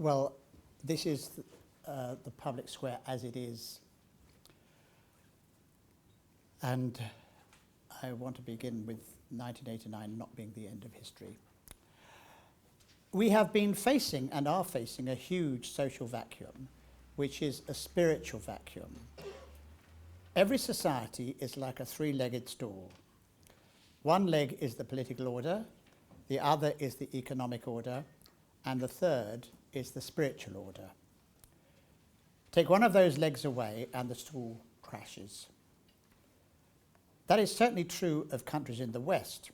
Well, this is the public square as it is. And I want to begin with 1989 not being the end of history. We have been facing and are facing a huge social vacuum, which is a spiritual vacuum. Every society is like a three-legged stool. One leg is the political order, the other is the economic order, and the third is the spiritual order. Take one of those legs away and the stool crashes. That is certainly true of countries in the West.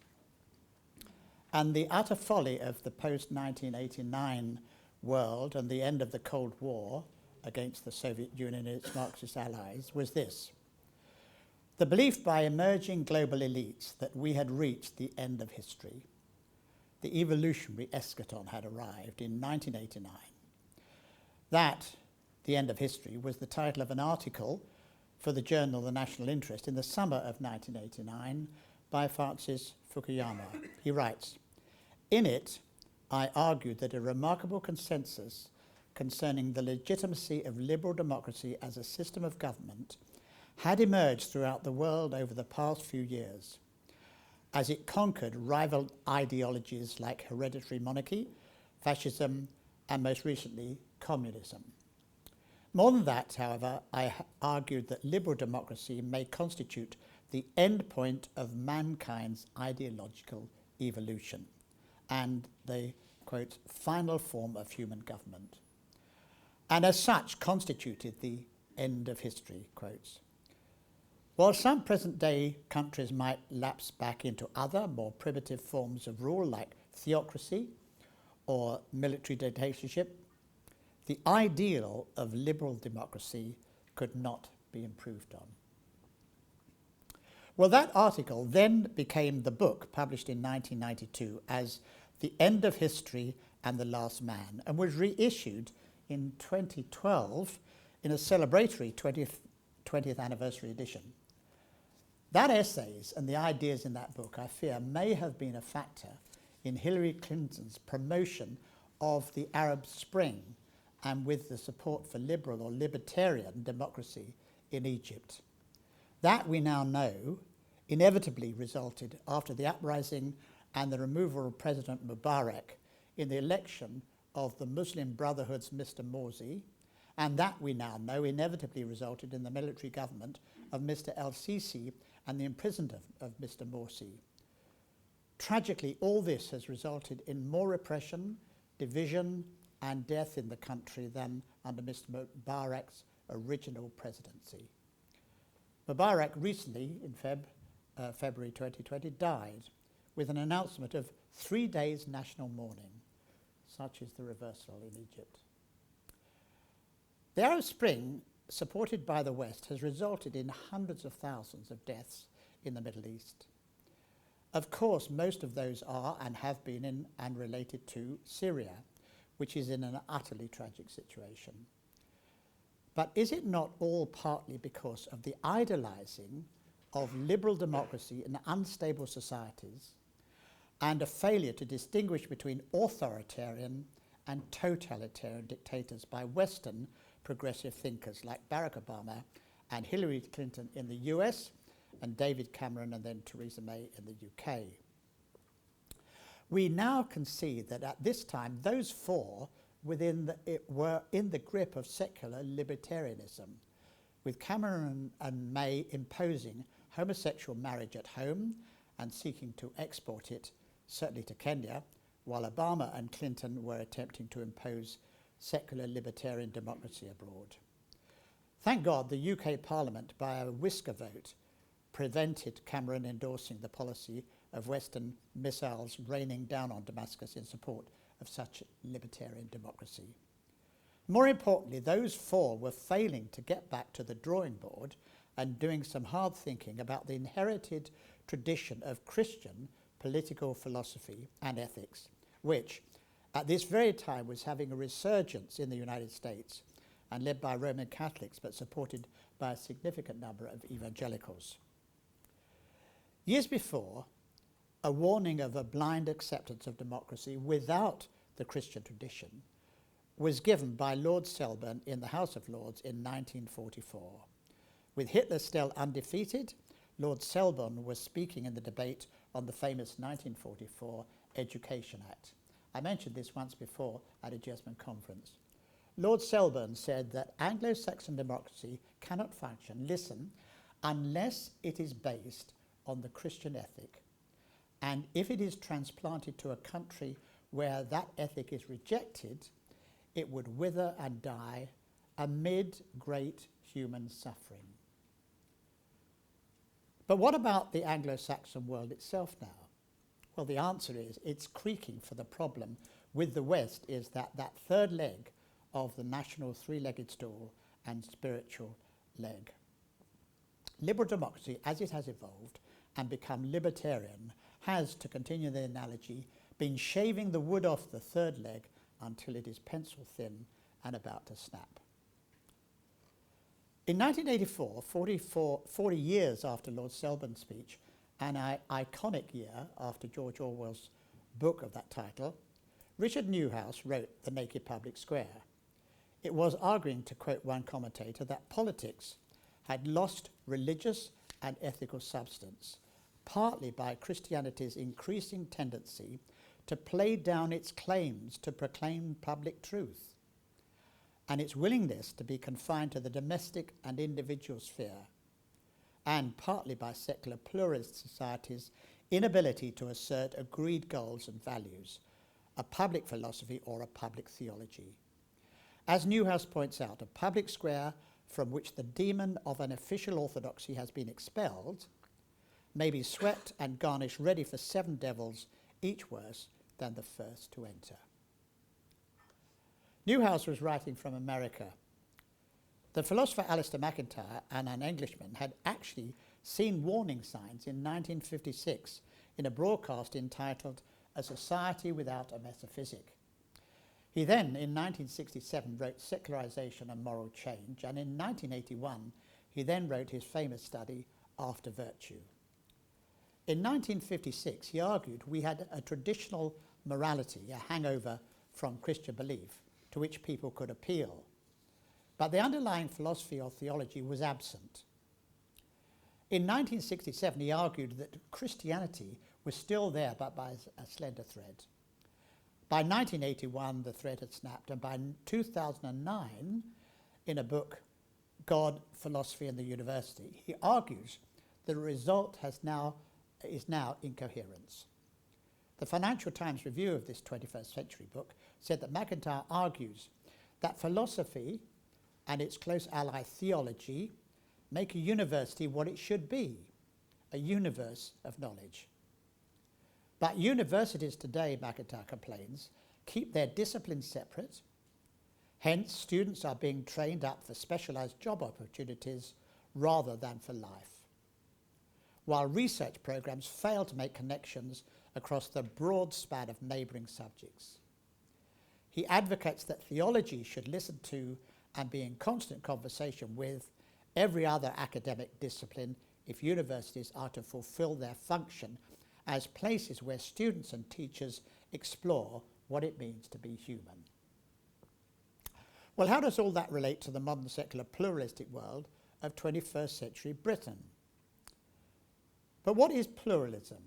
And the utter folly of the post-1989 world and the end of the Cold War against the Soviet Union and its Marxist allies was this: the belief by emerging global elites that we had reached the end of history. The evolutionary eschaton had arrived in 1989. That, the end of history, was the title of an article for the journal The National Interest in the summer of 1989 by Francis Fukuyama. He writes, "In it, I argued that a remarkable consensus concerning the legitimacy of liberal democracy as a system of government had emerged throughout the world over the past few years, as it conquered rival ideologies like hereditary monarchy, fascism, and most recently, communism. More than that, however, I argued that liberal democracy may constitute the end point of mankind's ideological evolution and the, quote, final form of human government, and as such constituted the end of history, quotes. While some present-day countries might lapse back into other, more primitive forms of rule like theocracy or military dictatorship, the ideal of liberal democracy could not be improved on." Well, that article then became the book published in 1992 as The End of History and the Last Man, and was reissued in 2012 in a celebratory 20th anniversary edition. That essays and the ideas in that book, I fear, may have been a factor in Hillary Clinton's promotion of the Arab Spring and with the support for liberal or libertarian democracy in Egypt. That, we now know, inevitably resulted after the uprising and the removal of President Mubarak in the election of the Muslim Brotherhood's Mr. Morsi, and that, we now know, inevitably resulted in the military government of Mr. El-Sisi and the imprisonment of Mr. Morsi. Tragically, all this has resulted in more repression, division, and death in the country than under Mr. Mubarak's original presidency. Mubarak recently, in February 2020, died with an announcement of 3 days national mourning. Such is the reversal in Egypt. The Arab Spring, supported by the West, has resulted in hundreds of thousands of deaths in the Middle East. Of course, most of those are and have been in and related to Syria, which is in an utterly tragic situation. But is it not all partly because of the idolizing of liberal democracy in unstable societies and a failure to distinguish between authoritarian and totalitarian dictators by Western progressive thinkers like Barack Obama and Hillary Clinton in the US and David Cameron and then Theresa May in the UK? We now can see that at this time those four were in the grip of secular libertarianism, with Cameron and May imposing homosexual marriage at home and seeking to export it, certainly to Kenya, while Obama and Clinton were attempting to impose secular libertarian democracy abroad. Thank God the UK Parliament, by a whisker vote, prevented Cameron endorsing the policy of Western missiles raining down on Damascus in support of such libertarian democracy. More importantly, those four were failing to get back to the drawing board and doing some hard thinking about the inherited tradition of Christian political philosophy and ethics, which at this very time was having a resurgence in the United States and led by Roman Catholics but supported by a significant number of evangelicals. Years before, a warning of a blind acceptance of democracy without the Christian tradition was given by Lord Selborne in the House of Lords in 1944. With Hitler still undefeated, Lord Selborne was speaking in the debate on the famous 1944 Education Act. I mentioned this once before at a Jesmond Conference. Lord Selborne said that Anglo-Saxon democracy cannot function, listen, unless it is based on the Christian ethic. And if it is transplanted to a country where that ethic is rejected, it would wither and die amid great human suffering. But what about the Anglo-Saxon world itself now? Well, the answer is it's creaking, for the problem with the West is that third leg of the national three-legged stool and spiritual leg. Liberal democracy, as it has evolved and become libertarian, has, to continue the analogy, been shaving the wood off the third leg until it is pencil thin and about to snap. In 1984, 40 years after Lord Selborne's speech, an iconic year after George Orwell's book of that title, Richard Newhouse wrote The Naked Public Square. It was arguing, to quote one commentator, that politics had lost religious and ethical substance, partly by Christianity's increasing tendency to play down its claims to proclaim public truth, and its willingness to be confined to the domestic and individual sphere, and partly by secular pluralist society's inability to assert agreed goals and values, a public philosophy or a public theology. As Newhouse points out, a public square from which the demon of an official orthodoxy has been expelled may be swept and garnished ready for 7 devils, each worse than the first to enter. Newhouse was writing from America. The philosopher Alistair MacIntyre and an Englishman had actually seen warning signs in 1956 in a broadcast entitled A Society Without a Metaphysic. He then, in 1967, wrote Secularism and Moral Change, and in 1981 he then wrote his famous study After Virtue. In 1956 he argued we had a traditional morality, a hangover from Christian belief, to which people could appeal. But the underlying philosophy or theology was absent. In 1967 he argued that Christianity was still there, but by a slender thread. By 1981 the thread had snapped, and by 2009, in a book, God, Philosophy and the University, he argues the result is now incoherence. The Financial Times review of this 21st century book said that MacIntyre argues that philosophy and its close ally theology make a university what it should be, a universe of knowledge. But universities today, MacIntyre complains, keep their disciplines separate. Hence, students are being trained up for specialised job opportunities rather than for life, while research programmes fail to make connections across the broad span of neighbouring subjects. He advocates that theology should listen to and be in constant conversation with every other academic discipline if universities are to fulfil their function as places where students and teachers explore what it means to be human. Well, how does all that relate to the modern secular pluralistic world of 21st century Britain? But what is pluralism?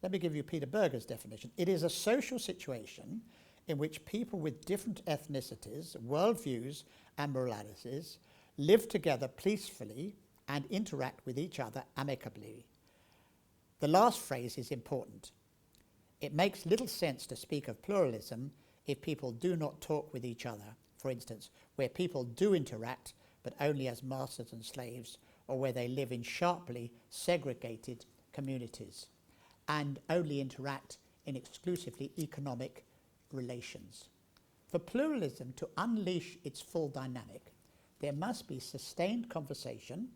Let me give you Peter Berger's definition. It is a social situation in which people with different ethnicities, worldviews and moralities live together peacefully and interact with each other amicably. The last phrase is important. It makes little sense to speak of pluralism if people do not talk with each other, for instance, where people do interact but only as masters and slaves, or where they live in sharply segregated communities and only interact in exclusively economic relations. For pluralism to unleash its full dynamic, there must be sustained conversation,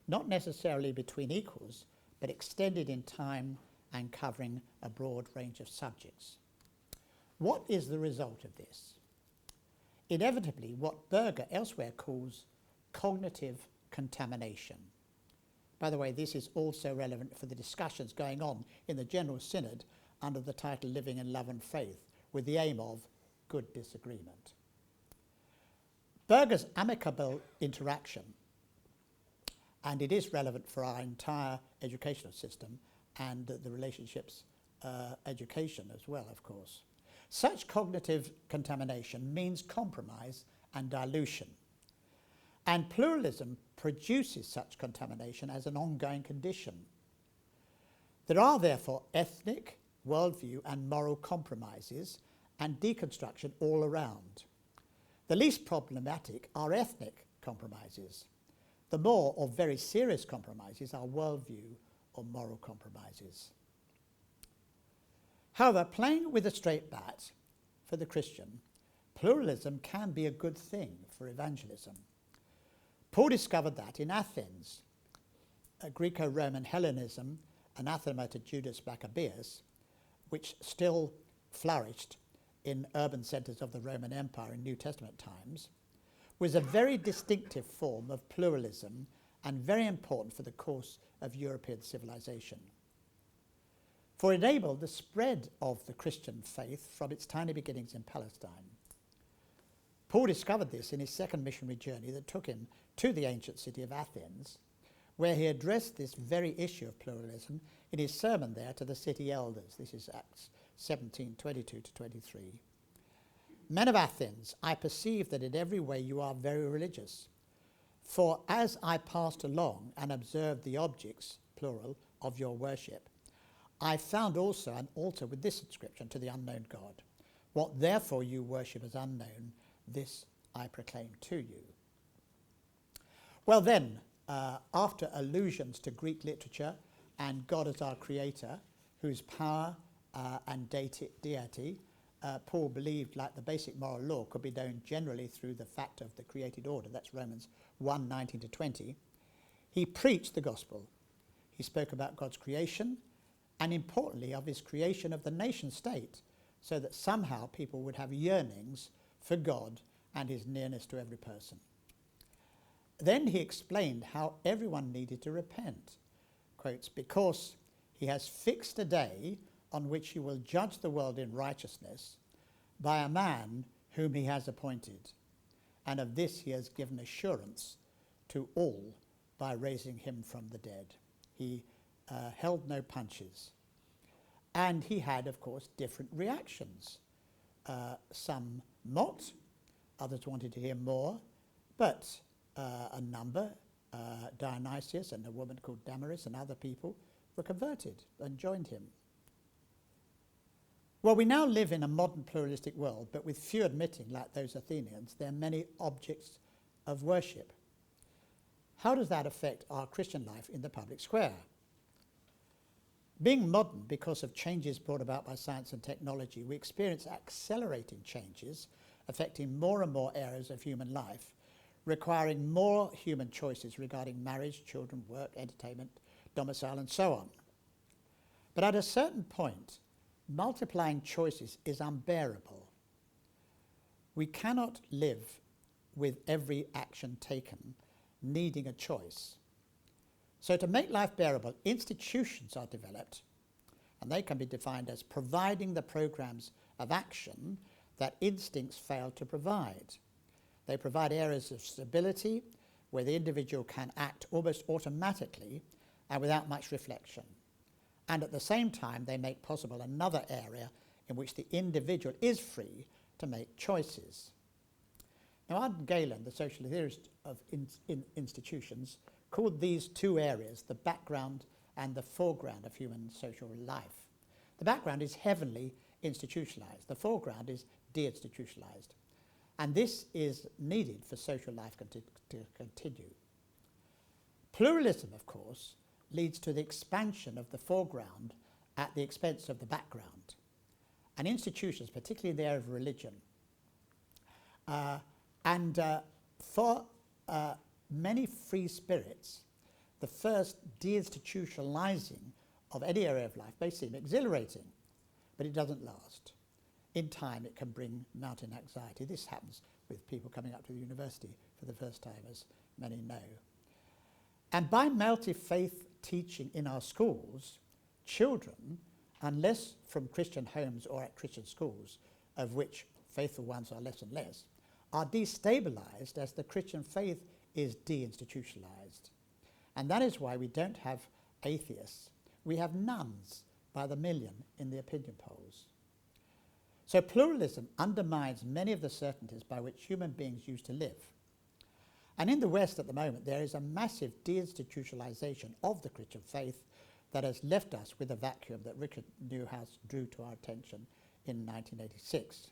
not necessarily between equals, but extended in time and covering a broad range of subjects. What is the result of this? Inevitably, what Berger elsewhere calls cognitive contamination. By the way, this is also relevant for the discussions going on in the General Synod under the title Living in Love and Faith, with the aim of good disagreement. Berger's amicable interaction, and it is relevant for our entire educational system and the relationships education as well, of course. Such cognitive contamination means compromise and dilution. And pluralism produces such contamination as an ongoing condition. There are therefore ethnic, worldview and moral compromises and deconstruction all around. The least problematic are ethnic compromises. The more or very serious compromises are worldview or moral compromises. However, playing with a straight bat for the Christian, pluralism can be a good thing for evangelism. Paul discovered that in Athens, Greco-Roman Hellenism, anathema to Judas Maccabeus, which still flourished in urban centres of the Roman Empire in New Testament times, was a very distinctive form of pluralism and very important for the course of European civilization. For it enabled the spread of the Christian faith from its tiny beginnings in Palestine. Paul discovered this in his second missionary journey that took him to the ancient city of Athens, where he addressed this very issue of pluralism in his sermon there to the city elders. This is Acts 17:22-23. Men of Athens, I perceive that in every way you are very religious. For as I passed along and observed the objects, plural, of your worship, I found also an altar with this inscription, to the unknown God. What therefore you worship as unknown, this I proclaim to you. Well then, after allusions to Greek literature and God as our creator, whose power and deity, Paul believed, like the basic moral law, could be known generally through the fact of the created order, that's Romans 1:19-20, he preached the gospel. He spoke about God's creation, and importantly of his creation of the nation state, so that somehow people would have yearnings for God and his nearness to every person. Then he explained how everyone needed to repent, quotes, because he has fixed a day on which he will judge the world in righteousness by a man whom he has appointed, and of this he has given assurance to all by raising him from the dead. He held no punches. And he had, of course, different reactions. Some mocked, others wanted to hear more, but a number, Dionysius and a woman called Damaris and other people, were converted and joined him. Well, we now live in a modern pluralistic world, but with few admitting, like those Athenians, there are many objects of worship. How does that affect our Christian life in the public square? Being modern because of changes brought about by science and technology, we experience accelerating changes affecting more and more areas of human life, requiring more human choices regarding marriage, children, work, entertainment, domicile, and so on. But at a certain point, multiplying choices is unbearable. We cannot live with every action taken needing a choice. So to make life bearable, institutions are developed, and they can be defined as providing the programs of action that instincts fail to provide. They provide areas of stability where the individual can act almost automatically and without much reflection. And at the same time, they make possible another area in which the individual is free to make choices. Now, Arden Galen, the social theorist of institutions, called these two areas the background and the foreground of human social life. The background is heavily institutionalized. The foreground is deinstitutionalized. And this is needed for social life to continue. Pluralism, of course, leads to the expansion of the foreground at the expense of the background. And institutions, particularly in the area of religion, for many free spirits, the first deinstitutionalizing of any area of life may seem exhilarating, but it doesn't last. In time, it can bring mounting anxiety. This happens with people coming up to the university for the first time, as many know. And by multi-faith teaching in our schools, children, unless from Christian homes or at Christian schools, of which faithful ones are less and less, are destabilized as the Christian faith is deinstitutionalized. And that is why we don't have atheists. We have nuns by the million in the opinion polls. So pluralism undermines many of the certainties by which human beings used to live. And in the West at the moment, there is a massive deinstitutionalization of the Christian faith that has left us with a vacuum that Richard Newhouse drew to our attention in 1986.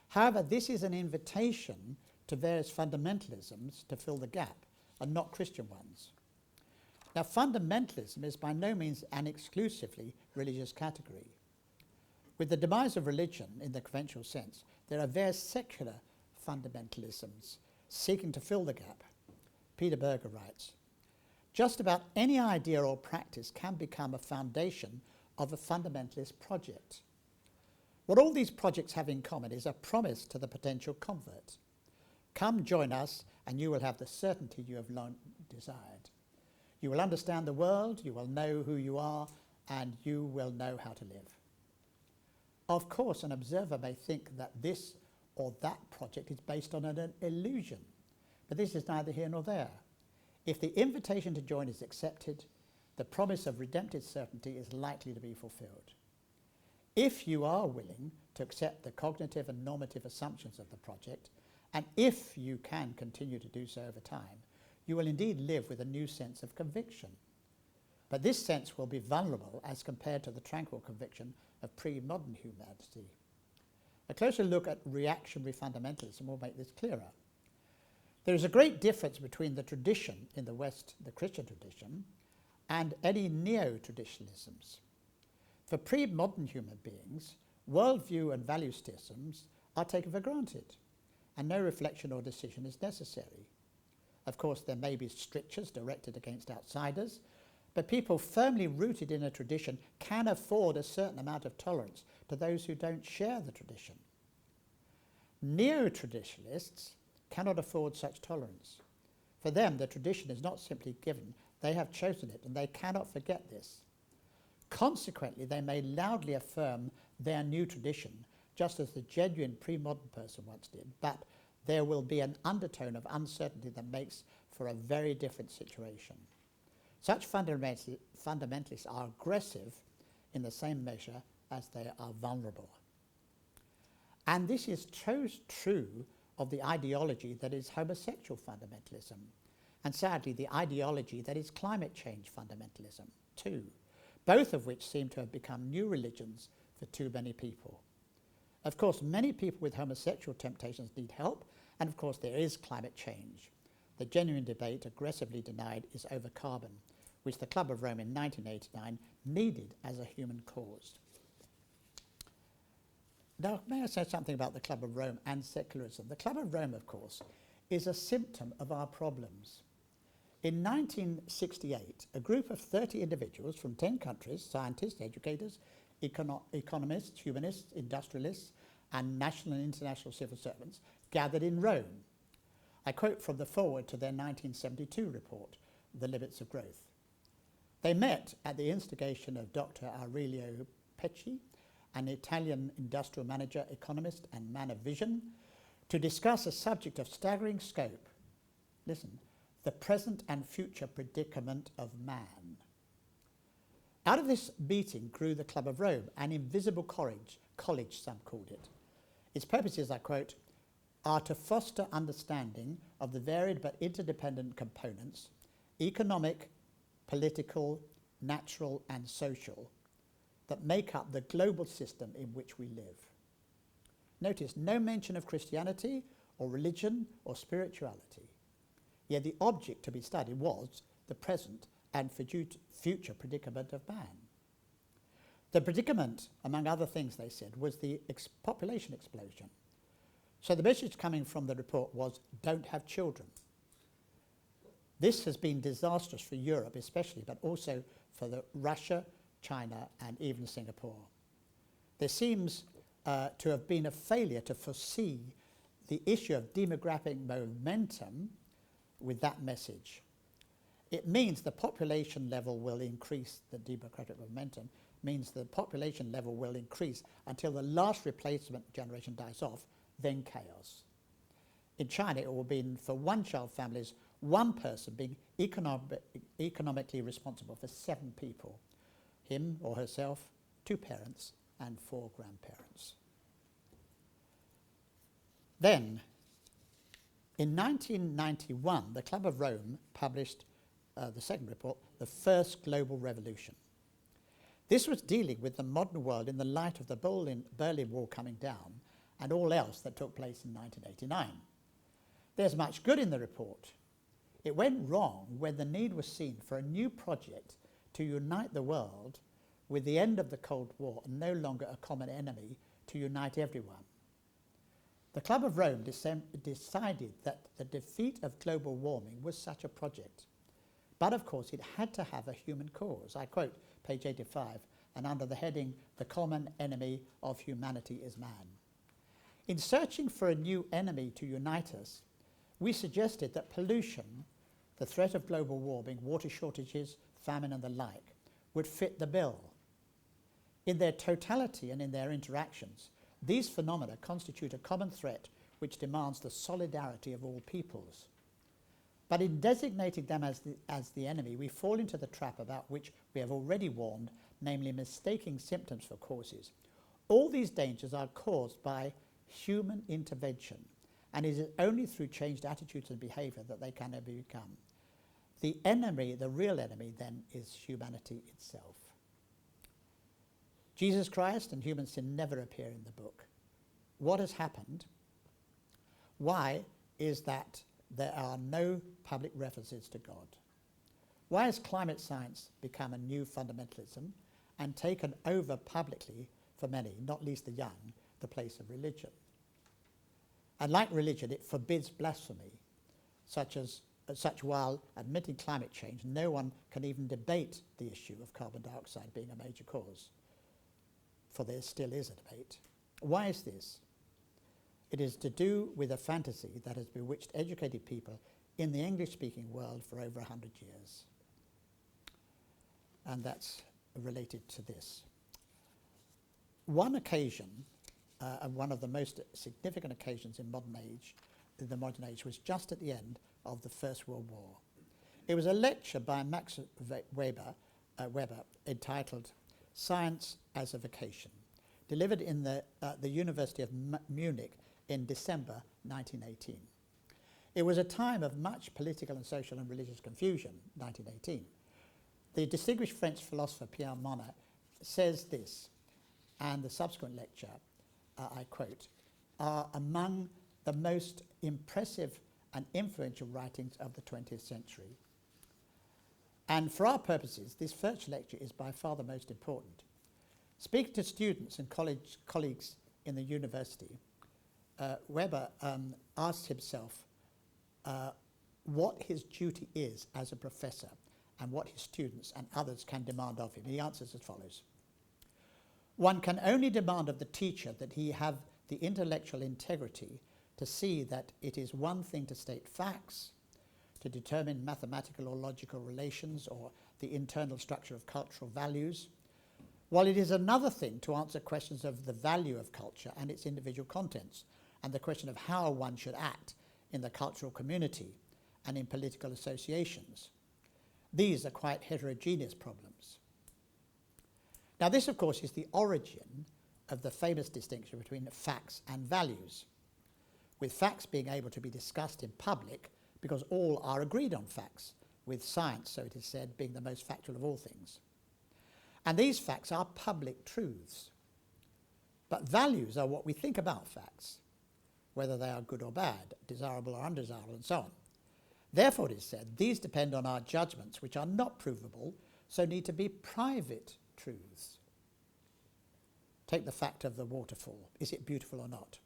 However, this is an invitation to various fundamentalisms to fill the gap, and not Christian ones. Now, fundamentalism is by no means an exclusively religious category. With the demise of religion in the conventional sense, there are various secular fundamentalisms seeking to fill the gap. Peter Berger writes, "Just about any idea or practice can become a foundation of a fundamentalist project. What all these projects have in common is a promise to the potential convert. Come join us and you will have the certainty you have long desired. You will understand the world, you will know who you are, and you will know how to live." Of course, an observer may think that this or that project is based on an illusion, but this is neither here nor there. If the invitation to join is accepted, the promise of redemptive certainty is likely to be fulfilled. If you are willing to accept the cognitive and normative assumptions of the project, and if you can continue to do so over time, you will indeed live with a new sense of conviction. But this sense will be vulnerable as compared to the tranquil conviction of pre-modern humanity. A closer look at reactionary fundamentalism will make this clearer. There is a great difference between the tradition in the West, the Christian tradition, and any neo-traditionalisms. For pre-modern human beings, worldview and value systems are taken for granted, and no reflection or decision is necessary. Of course, there may be strictures directed against outsiders, but people firmly rooted in a tradition can afford a certain amount of tolerance to those who don't share the tradition. Neo-traditionalists cannot afford such tolerance. For them, the tradition is not simply given, they have chosen it, and they cannot forget this. Consequently, they may loudly affirm their new tradition, just as the genuine pre-modern person once did, but there will be an undertone of uncertainty that makes for a very different situation. Such fundamentalists are aggressive in the same measure as they are vulnerable. And this is true of the ideology that is homosexual fundamentalism, and sadly the ideology that is climate change fundamentalism too, both of which seem to have become new religions for too many people. Of course, many people with homosexual temptations need help, and of course there is climate change. The genuine debate aggressively denied is over carbon, which the Club of Rome in 1989 needed as a human cause. Now, may I say something about the Club of Rome and secularism? The Club of Rome, of course, is a symptom of our problems. In 1968, a group of 30 individuals from 10 countries, scientists, educators, economists, humanists, industrialists, and national and international civil servants, gathered in Rome. I quote from the foreword to their 1972 report, The Limits of Growth. They met at the instigation of Dr. Aurelio Pecci, an Italian industrial manager, economist, and man of vision, to discuss a subject of staggering scope. Listen, the present and future predicament of man. Out of this meeting grew the Club of Rome, an invisible college some called it. Its purposes, I quote, are to foster understanding of the varied but interdependent components, economic, political, natural, and social, that make up the global system in which we live. Notice no mention of Christianity or religion or spirituality. Yet the object to be studied was the present and future predicament of man. The predicament, among other things they said, was the population explosion. So the message coming from the report was, don't have children. This has been disastrous for Europe especially, but also for Russia, China, and even Singapore. There seems to have been a failure to foresee the issue of demographic momentum with that message. It means the population level will increase the demographic momentum, means the population level will increase until the last replacement generation dies off, then chaos. In China, it will be for one-child families, one person being economically responsible for 7 people, him or herself, 2 parents, and 4 grandparents. Then, in 1991, the Club of Rome published the second report, The First Global Revolution. This was dealing with the modern world in the light of the Berlin Wall coming down and all else that took place in 1989. There's much good in the report. It went wrong when the need was seen for a new project to unite the world with the end of the Cold War and no longer a common enemy to unite everyone. The Club of Rome decided that the defeat of global warming was such a project. But of course it had to have a human cause. I quote page 85, and under the heading, "The common enemy of humanity is man." In searching for a new enemy to unite us, we suggested that pollution, the threat of global warming, water shortages, famine and the like, would fit the bill. In their totality and in their interactions, these phenomena constitute a common threat which demands the solidarity of all peoples. But in designating them as the enemy, we fall into the trap about which we have already warned, namely mistaking symptoms for causes. All these dangers are caused by human intervention, and it is only through changed attitudes and behaviour that they can ever become. The enemy, the real enemy, then, is humanity itself. Jesus Christ and human sin never appear in the book. What has happened? Why is that there are no public references to God? Why has climate science become a new fundamentalism and taken over publicly, for many, not least the young, the place of religion? And like religion, it forbids blasphemy, such while admitting climate change, no one can even debate the issue of carbon dioxide being a major cause, for there still is a debate. Why is this? It is to do with a fantasy that has bewitched educated people in the English-speaking world for over 100 years. And that's related to this. One occasion, and one of the most significant occasions in the modern age, was just at the end of the First World War. It was a lecture by Max Weber entitled "Science as a Vocation," delivered in the University of Munich in December 1918. It was a time of much political and social and religious confusion, 1918. The distinguished French philosopher Pierre Monod says this, and the subsequent lecture, I quote, are among the most impressive and influential writings of the 20th century. And for our purposes, this first lecture is by far the most important. Speaking to students and colleagues in the university, Weber asked himself what his duty is as a professor and what his students and others can demand of him. He answers as follows. One can only demand of the teacher that he have the intellectual integrity to see that it is one thing to state facts, to determine mathematical or logical relations or the internal structure of cultural values, while it is another thing to answer questions of the value of culture and its individual contents, and the question of how one should act in the cultural community and in political associations. These are quite heterogeneous problems. Now this, of course, is the origin of the famous distinction between facts and values, with facts being able to be discussed in public because all are agreed on facts, with science, so it is said, being the most factual of all things. And these facts are public truths. But values are what we think about facts, whether they are good or bad, desirable or undesirable, and so on. Therefore, it is said, these depend on our judgments, which are not provable, so need to be private truths. Take the fact of the waterfall. Is it beautiful or not?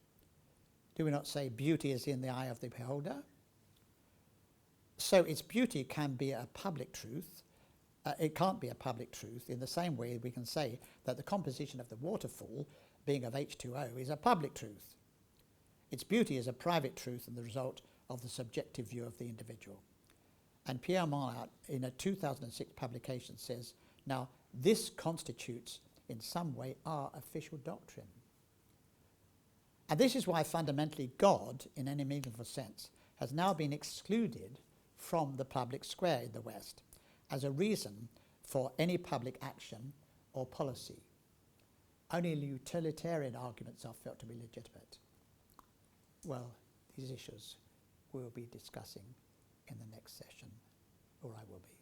Do we not say beauty is in the eye of the beholder? So its beauty can be a public truth. It can't be a public truth in the same way we can say that the composition of the waterfall, being of H2O, is a public truth. Its beauty is a private truth and the result of the subjective view of the individual. And Pierre Monod, in a 2006 publication, says, now, this constitutes in some way our official doctrine. And this is why fundamentally God, in any meaningful sense, has now been excluded from the public square in the West as a reason for any public action or policy. Only utilitarian arguments are felt to be legitimate. Well, these issues we'll be discussing in the next session, or I will be.